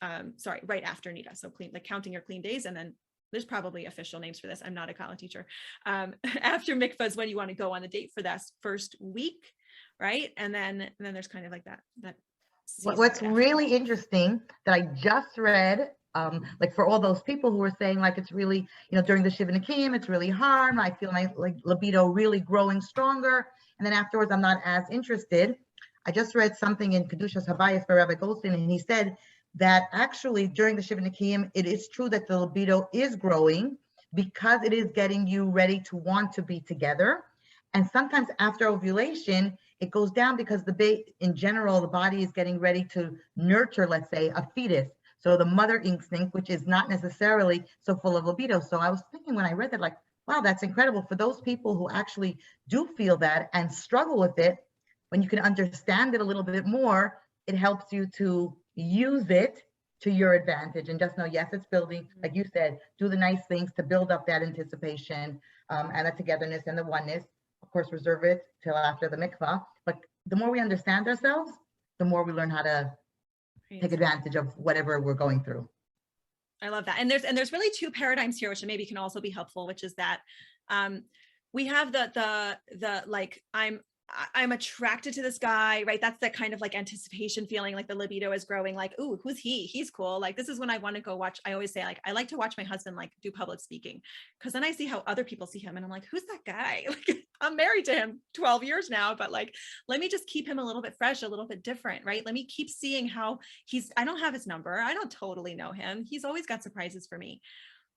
right after Nida. So clean, like counting your clean days, and then there's probably official names for this. I'm not a Kala teacher. After mikvah is when you want to go on the date for that first week, right? And then there's kind of like that. What's really interesting that I just read, like for all those people who are saying like it's really, during the Shiva Nakim, it's really hard. I feel like libido really growing stronger, and then afterwards I'm not as interested. I just read something in Kedushas Habayis by Rabbi Goldstein, and he said that actually during the Shiva Nakim, it is true that the libido is growing because it is getting you ready to want to be together. And sometimes after ovulation, it goes down because in general, the body is getting ready to nurture, let's say, a fetus. So the mother instinct, which is not necessarily so full of libido. So I was thinking when I read that, like, wow, that's incredible. For those people who actually do feel that and struggle with it, when you can understand it a little bit more, it helps you to use it to your advantage and just know, yes, it's building, like you said, do the nice things to build up that anticipation and the togetherness and the oneness. Of course, reserve it till after the mikvah. But the more we understand ourselves, the more we learn how to take advantage of whatever we're going through. I love that. And there's really two paradigms here, which maybe can also be helpful, which is that we have the like I'm attracted to this guy, right? That's that kind of like anticipation feeling, like the libido is growing, like, ooh, who's he? He's cool. Like, this is when I want to go watch. I always say, like, I like to watch my husband, like, do public speaking, because then I see how other people see him. And I'm like, who's that guy? Like, I'm married to him 12 years now, but like, let me just keep him a little bit fresh, a little bit different, right? Let me keep seeing how I don't have his number. I don't totally know him. He's always got surprises for me.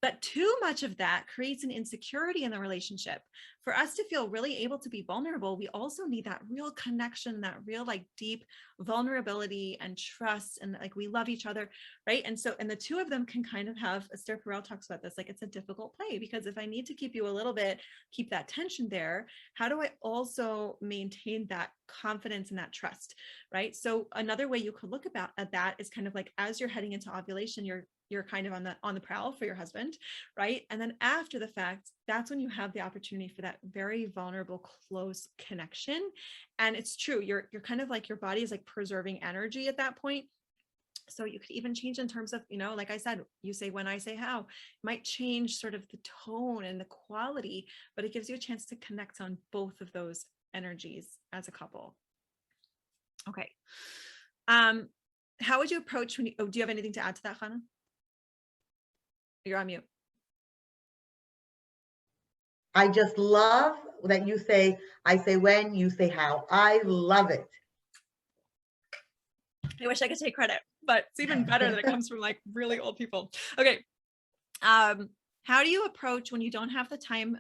But too much of that creates an insecurity in the relationship. For us to feel really able to be vulnerable, we also need that real connection, that real like deep vulnerability and trust, and like we love each other, right? And the two of them can kind of have, Esther Perel talks about this, like it's a difficult play, because if I need to keep you a little bit, keep that tension there, how do I also maintain that confidence and that trust, right? So another way you could look at that is kind of like, as you're heading into ovulation, you're kind of on the prowl for your husband, right? And then after the fact, that's when you have the opportunity for that very vulnerable, close connection. And it's true, you're kind of like, your body is like preserving energy at that point. So you could even change in terms of, like I said, you say when, I say how, it might change sort of the tone and the quality, but it gives you a chance to connect on both of those energies as a couple. Okay. How would you approach do you have anything to add to that, Hannah? You're on mute. I just love that you say, I say when, you say how. I love it. I wish I could take credit, but it's even better that it comes from like really old people. Okay. How do you approach when you don't have the time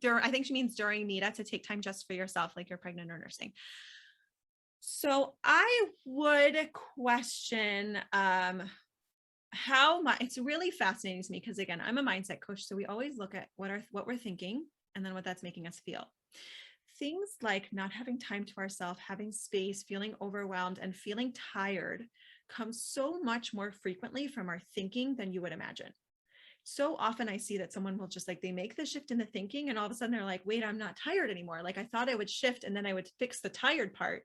I think she means during Nida, to take time just for yourself, like you're pregnant or nursing. So I would question, it's really fascinating to me, because again, I'm a mindset coach. So we always look at what we're thinking and then what that's making us feel. Things like not having time to ourselves, having space, feeling overwhelmed, and feeling tired come so much more frequently from our thinking than you would imagine. So often I see that someone will just like, they make the shift in the thinking and all of a sudden they're like, wait, I'm not tired anymore. Like I thought I would shift and then I would fix the tired part,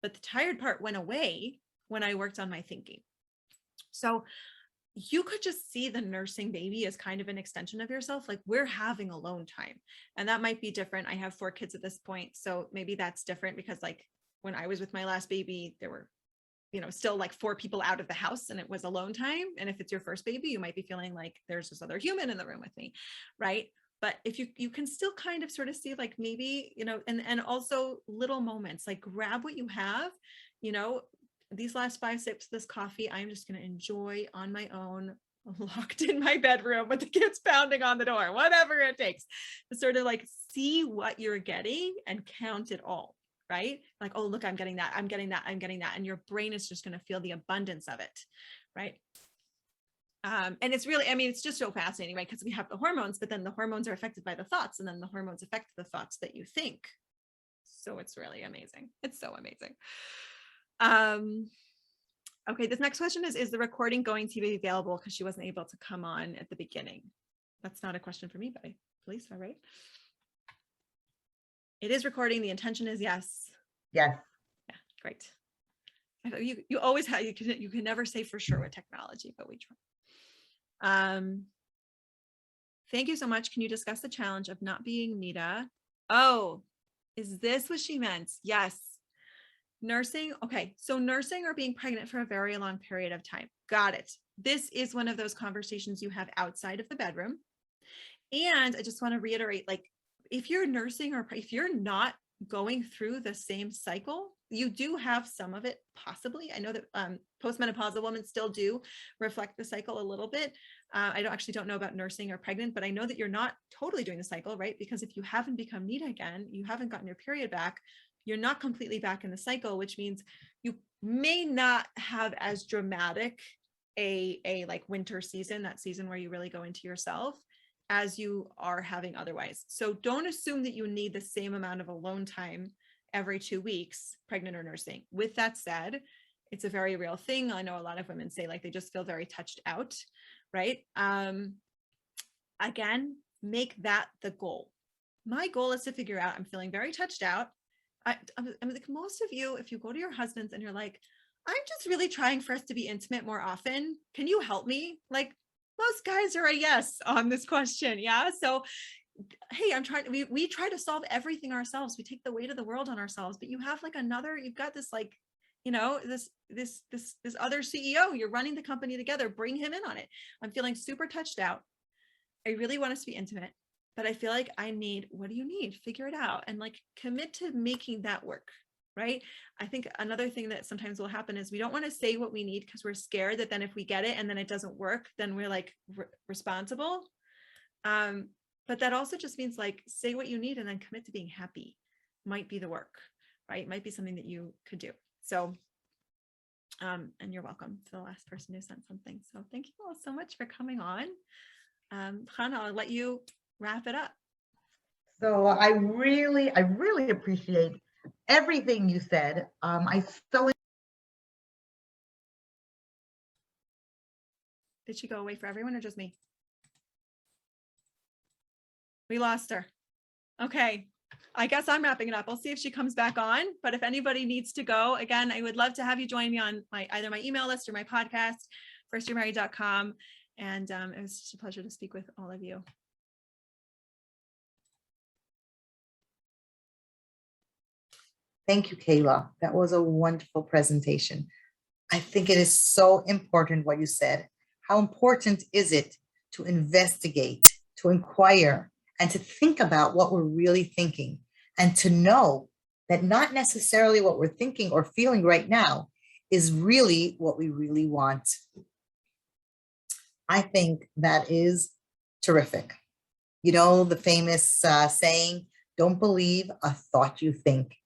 but the tired part went away when I worked on my thinking. So you could just see the nursing baby as kind of an extension of yourself. Like we're having alone time, and that might be different. I have 4 kids at this point. So maybe that's different, because like when I was with my last baby, there were, still like 4 people out of the house and it was alone time. And if it's your first baby, you might be feeling like there's this other human in the room with me. Right. But if you can still kind of sort of see like maybe, and also little moments, like grab what you have, these last 5 sips of this coffee, I'm just going to enjoy on my own, locked in my bedroom with the kids pounding on the door, whatever it takes to sort of like see what you're getting and count it all, right? Like, oh, look, I'm getting that, I'm getting that, I'm getting that. And your brain is just going to feel the abundance of it, right? And it's really, I mean, it's just so fascinating, right? Because we have the hormones, but then the hormones are affected by the thoughts, and then the hormones affect the thoughts that you think. So it's really amazing. It's so amazing. Okay, this next question is the recording going to be available? Because she wasn't able to come on at the beginning. That's not a question for me, but please, all right. It is recording. The intention is yes. Yes. Yeah, great. You always have, you can never say for sure with technology, but we try. Thank you so much. Can you discuss the challenge of not being Nita? Oh, is this what she meant? Yes. Nursing. Okay. So nursing or being pregnant for a very long period of time. Got it. This is one of those conversations you have outside of the bedroom. And I just want to reiterate, like, if you're nursing or if you're not going through the same cycle, you do have some of it possibly. I know that postmenopausal women still do reflect the cycle a little bit. I don't know about nursing or pregnant, but I know that you're not totally doing the cycle, right? Because if you haven't become Nita again, you haven't gotten your period back, you're not completely back in the cycle, which means you may not have as dramatic a like winter season, that season where you really go into yourself, as you are having otherwise. So don't assume that you need the same amount of alone time every 2 weeks, pregnant or nursing. With that said, it's a very real thing. I know a lot of women say like they just feel very touched out, right? Again, make that the goal. My goal is to figure out, I'm feeling very touched out. I'm like, most of you, if you go to your husbands and you're like, I'm just really trying for us to be intimate more often, can you help me? Like, most guys are a yes on this question. Yeah. So, hey, I'm trying, we try to solve everything ourselves. We take the weight of the world on ourselves, but you have like you've got this, like, you know, this other CEO, you're running the company together, bring him in on it. I'm feeling super touched out. I really want us to be intimate, but I feel like what do you need? Figure it out and like commit to making that work. Right. I think another thing that sometimes will happen is we don't want to say what we need because we're scared that then if we get it and then it doesn't work, then we're like responsible. But that also just means like say what you need and then commit to being happy might be the work, right? Might be something that you could do. So, and you're welcome to the last person who sent something. So thank you all so much for coming on. Hannah, I'll let you wrap it up. So I really appreciate everything you said. Did she go away for everyone or just me? We lost her. Okay. I guess I'm wrapping it up. I'll see if she comes back on, but if anybody needs to go, again, I would love to have you join me on either my email list or my podcast, firstyearmarried.com. And it was just a pleasure to speak with all of you. Thank you, Kayla. That was a wonderful presentation. I think it is so important what you said. How important is it to investigate, to inquire, and to think about what we're really thinking, and to know that not necessarily what we're thinking or feeling right now is really what we really want. I think that is terrific. You know, the famous saying, don't believe a thought you think.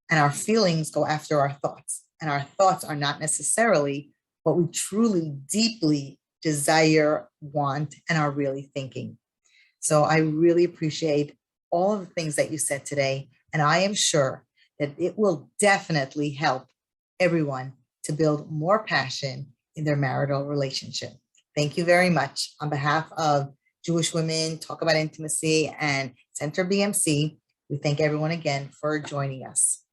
And our feelings go after our thoughts. And our thoughts are not necessarily what we truly, deeply desire, want, and are really thinking. So I really appreciate all of the things that you said today. And I am sure that it will definitely help everyone to build more passion in their marital relationship. Thank you very much. On behalf of Jewish Women Talk About Intimacy and Center BMC, we thank everyone again for joining us.